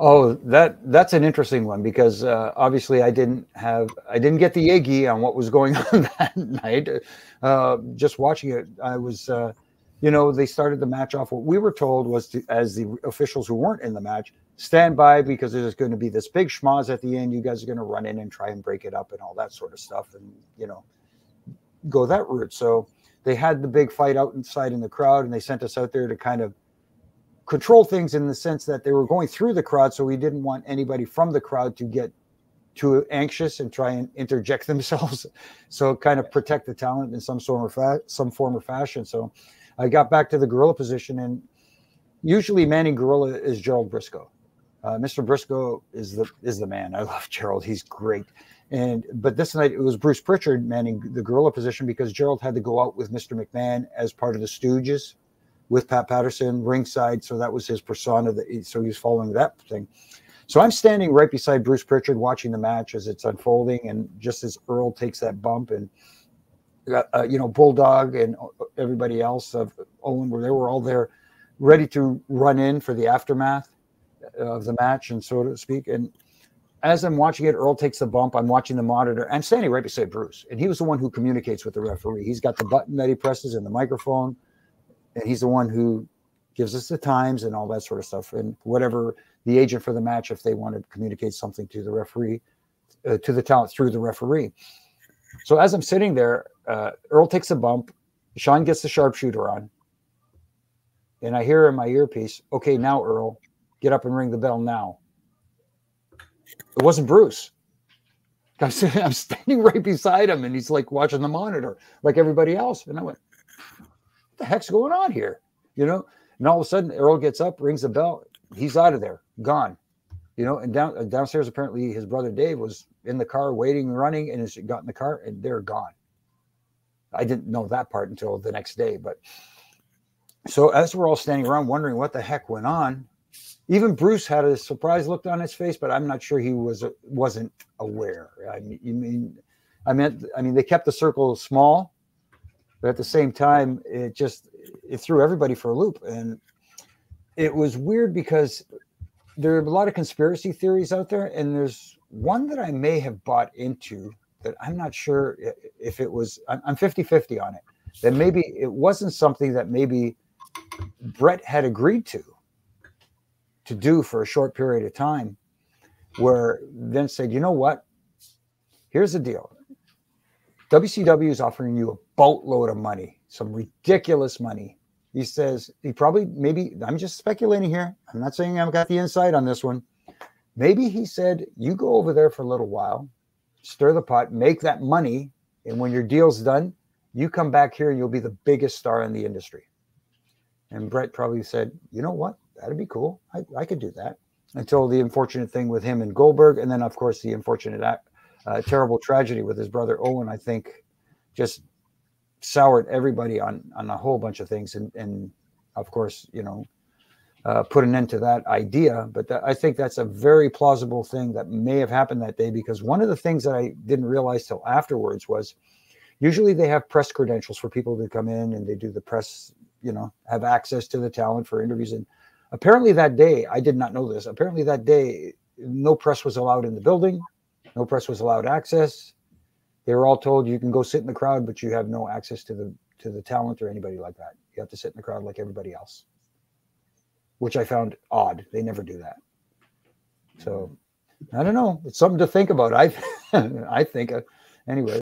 Oh, that's an interesting one because obviously I didn't get the Iggy on what was going on that night. Just watching it, I was, they started the match off. What we were told was to, as the officials who weren't in the match, stand by because there's going to be this big schmoz at the end. You guys are going to run in and try and break it up and all that sort of stuff, and go that route. So they had the big fight outside in the crowd, and they sent us out there to kind of control things in the sense that they were going through the crowd, so we didn't want anybody from the crowd to get too anxious and try and interject themselves. So kind of protect the talent in some form or fashion. So I got back to the gorilla position, and usually manning gorilla is Gerald Briscoe. Mr. Briscoe is the man. I love Gerald. He's great. But this night it was Bruce Pritchard manning the gorilla position because Gerald had to go out with Mr. McMahon as part of the Stooges with Pat Patterson ringside. So that was his persona. So he was following that thing. So I'm standing right beside Bruce Pritchard watching the match as it's unfolding. And just as Earl takes that bump and, Bulldog and everybody else of Owen, they were all there ready to run in for the aftermath of the match, and so to speak. And as I'm watching it, Earl takes the bump. I'm watching the monitor. I'm standing right beside Bruce. And he was the one who communicates with the referee. He's got the button that he presses in the microphone. And he's the one who gives us the times and all that sort of stuff. And whatever the agent for the match, if they want to communicate something to the referee, to the talent through the referee. So as I'm sitting there, Earl takes a bump. Sean gets the sharpshooter on. And I hear in my earpiece, okay, now Earl, get up and ring the bell now. It wasn't Bruce. I'm standing right beside him, and he's like watching the monitor like everybody else. And I went, the heck's going on here, and all of a sudden Earl gets up, rings the bell, he's out of there, gone, and downstairs apparently his brother Dave was in the car waiting, running, and got in the car and they're gone. I didn't know that part until the next day. But so as we're all standing around wondering what the heck went on, even Bruce had a surprised look on his face, but I'm not sure he wasn't aware. I mean they kept the circle small, but at the same time, it threw everybody for a loop. And it was weird because there are a lot of conspiracy theories out there. And there's one that I may have bought into that I'm not sure if it was, I'm 50-50 on it. That maybe it wasn't something that maybe Brett had agreed to do for a short period of time, where Vince said, you know what? Here's the deal. WCW is offering you a boatload of money, some ridiculous money. He says, I'm just speculating here. I'm not saying I've got the insight on this one. Maybe he said, you go over there for a little while, stir the pot, make that money. And when your deal's done, you come back here and you'll be the biggest star in the industry. And Brett probably said, you know what? That'd be cool. I could do that. Until the unfortunate thing with him and Goldberg. And then, of course, the unfortunate terrible tragedy with his brother Owen, I think, just soured everybody on a whole bunch of things. And of course, put an end to that idea. But I think that's a very plausible thing that may have happened that day, because one of the things that I didn't realize till afterwards was usually they have press credentials for people to come in and they do the press, have access to the talent for interviews. And apparently that day, I did not know this. Apparently that day, no press was allowed in the building. No press was allowed access. They were all told you can go sit in the crowd, but you have no access to the talent or anybody like that. You have to sit in the crowd like everybody else, which I found odd. They never do that. So I don't know. It's something to think about. I think anyway.